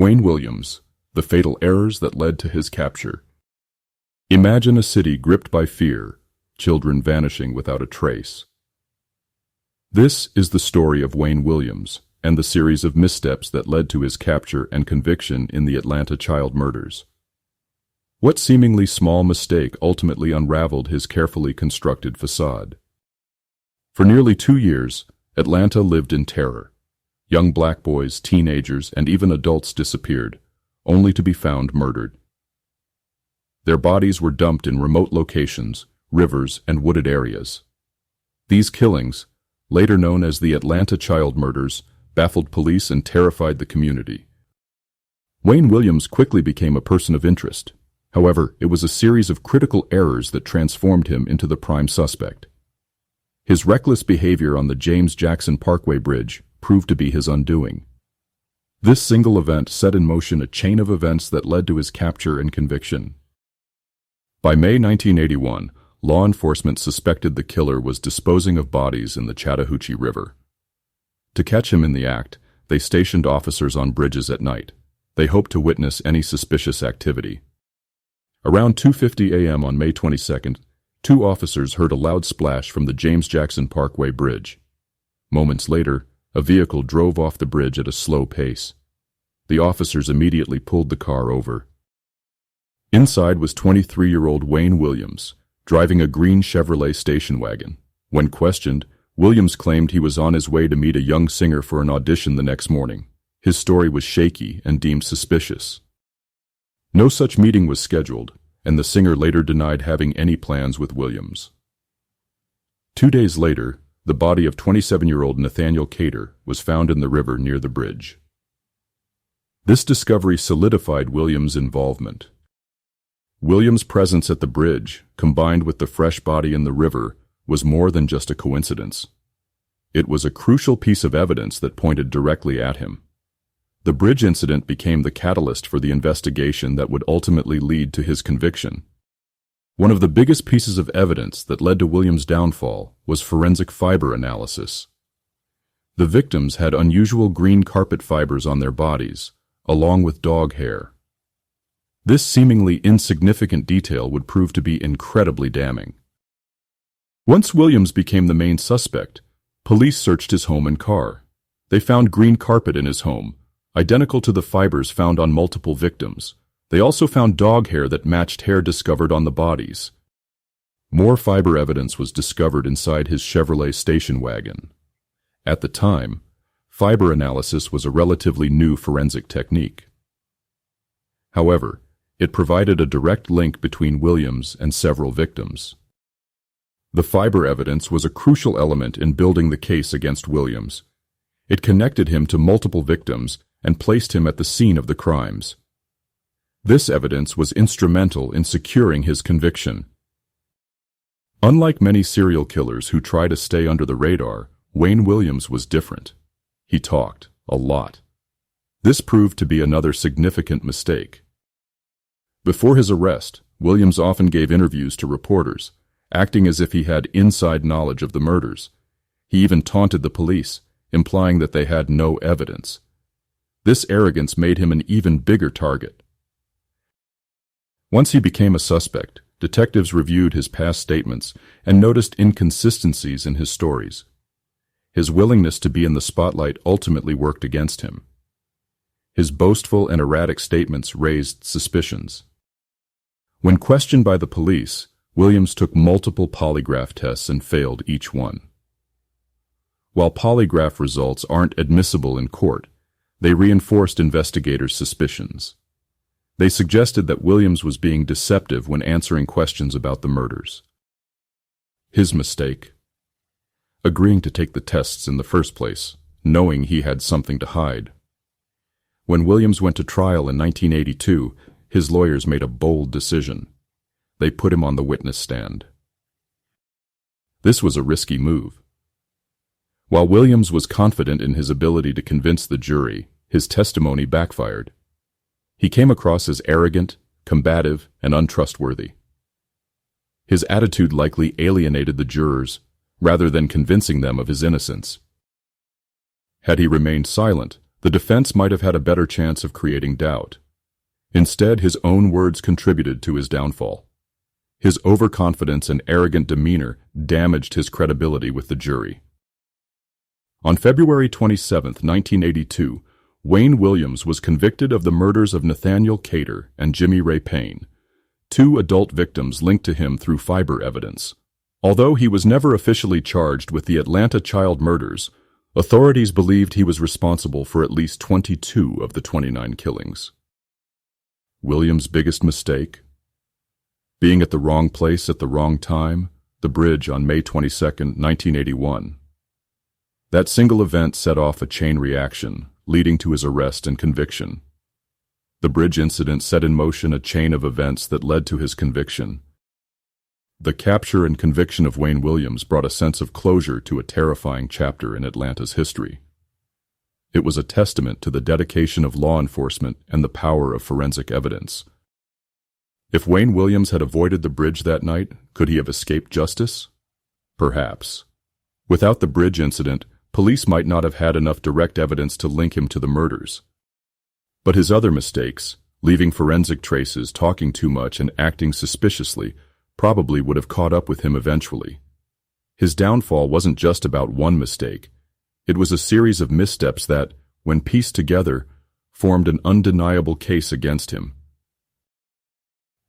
Wayne Williams, the fatal errors that led to his capture. Imagine a city gripped by fear, children vanishing without a trace. This is the story of Wayne Williams and the series of missteps that led to his capture and conviction in the Atlanta child murders. What seemingly small mistake ultimately unraveled his carefully constructed facade? For nearly 2 years, Atlanta lived in terror. Young black boys, teenagers, and even adults disappeared, only to be found murdered. Their bodies were dumped in remote locations, rivers, and wooded areas. These killings, later known as the Atlanta child murders, baffled police and terrified the community. Wayne Williams quickly became a person of interest. However, it was a series of critical errors that transformed him into the prime suspect. His reckless behavior on the James Jackson Parkway Bridge proved to be his undoing. This single event set in motion a chain of events that led to his capture and conviction. By May 1981, law enforcement suspected the killer was disposing of bodies in the Chattahoochee River. To catch him in the act, they stationed officers on bridges at night. They hoped to witness any suspicious activity. Around 2:50 a.m. on May 22nd, 2 officers heard a loud splash from the James Jackson Parkway Bridge. Moments later, a vehicle drove off the bridge at a slow pace. The officers immediately pulled the car over. Inside was 23-year-old Wayne Williams, driving a green Chevrolet station wagon. When questioned, Williams claimed he was on his way to meet a young singer for an audition the next morning. His story was shaky and deemed suspicious. No such meeting was scheduled, and the singer later denied having any plans with Williams. 2 days later, the body of 27-year-old Nathaniel Cater was found in the river near the bridge. This discovery solidified Williams' involvement. Williams' presence at the bridge, combined with the fresh body in the river, was more than just a coincidence. It was a crucial piece of evidence that pointed directly at him. The bridge incident became the catalyst for the investigation that would ultimately lead to his conviction. One of the biggest pieces of evidence that led to Williams' downfall was forensic fiber analysis. The victims had unusual green carpet fibers on their bodies, along with dog hair. This seemingly insignificant detail would prove to be incredibly damning. Once Williams became the main suspect, police searched his home and car. They found green carpet in his home, identical to the fibers found on multiple victims. They also found dog hair that matched hair discovered on the bodies. More fiber evidence was discovered inside his Chevrolet station wagon. At the time, fiber analysis was a relatively new forensic technique. However, it provided a direct link between Williams and several victims. The fiber evidence was a crucial element in building the case against Williams. It connected him to multiple victims and placed him at the scene of the crimes. This evidence was instrumental in securing his conviction. Unlike many serial killers who try to stay under the radar, Wayne Williams was different. He talked a lot. This proved to be another significant mistake. Before his arrest, Williams often gave interviews to reporters, acting as if he had inside knowledge of the murders. He even taunted the police, implying that they had no evidence. This arrogance made him an even bigger target. Once he became a suspect, detectives reviewed his past statements and noticed inconsistencies in his stories. His willingness to be in the spotlight ultimately worked against him. His boastful and erratic statements raised suspicions. When questioned by the police, Williams took multiple polygraph tests and failed each one. While polygraph results aren't admissible in court, they reinforced investigators' suspicions. They suggested that Williams was being deceptive when answering questions about the murders. His mistake: agreeing to take the tests in the first place, knowing he had something to hide. When Williams went to trial in 1982, his lawyers made a bold decision. They put him on the witness stand. This was a risky move. While Williams was confident in his ability to convince the jury, his testimony backfired. He came across as arrogant, combative, and untrustworthy. His attitude likely alienated the jurors, rather than convincing them of his innocence. Had he remained silent, the defense might have had a better chance of creating doubt. Instead, his own words contributed to his downfall. His overconfidence and arrogant demeanor damaged his credibility with the jury. On February 27, 1982, Wayne Williams was convicted of the murders of Nathaniel Cater and Jimmy Ray Payne, two adult victims linked to him through fiber evidence. Although he was never officially charged with the Atlanta child murders, authorities believed he was responsible for at least 22 of the 29 killings. Williams' biggest mistake? Being at the wrong place at the wrong time, the bridge on May 22, 1981. That single event set off a chain reaction, leading to his arrest and conviction. The bridge incident set in motion a chain of events that led to his conviction. The capture and conviction of Wayne Williams brought a sense of closure to a terrifying chapter in Atlanta's history. It was a testament to the dedication of law enforcement and the power of forensic evidence. If Wayne Williams had avoided the bridge that night, could he have escaped justice? Perhaps. Without the bridge incident, police might not have had enough direct evidence to link him to the murders. But his other mistakes, leaving forensic traces, talking too much, and acting suspiciously, probably would have caught up with him eventually. His downfall wasn't just about one mistake. It was a series of missteps that, when pieced together, formed an undeniable case against him.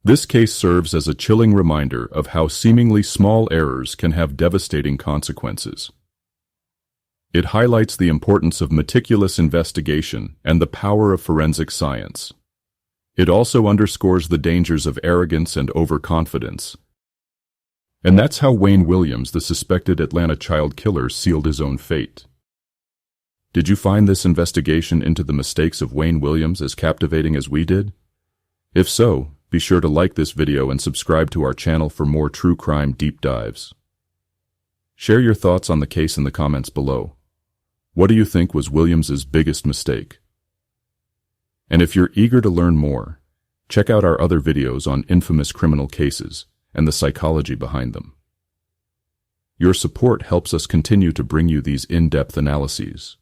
This case serves as a chilling reminder of how seemingly small errors can have devastating consequences. It highlights the importance of meticulous investigation and the power of forensic science. It also underscores the dangers of arrogance and overconfidence. And that's how Wayne Williams, the suspected Atlanta child killer, sealed his own fate. Did you find this investigation into the mistakes of Wayne Williams as captivating as we did? If so, be sure to like this video and subscribe to our channel for more true crime deep dives. Share your thoughts on the case in the comments below. What do you think was Williams's biggest mistake? And if you're eager to learn more, check out our other videos on infamous criminal cases and the psychology behind them. Your support helps us continue to bring you these in-depth analyses.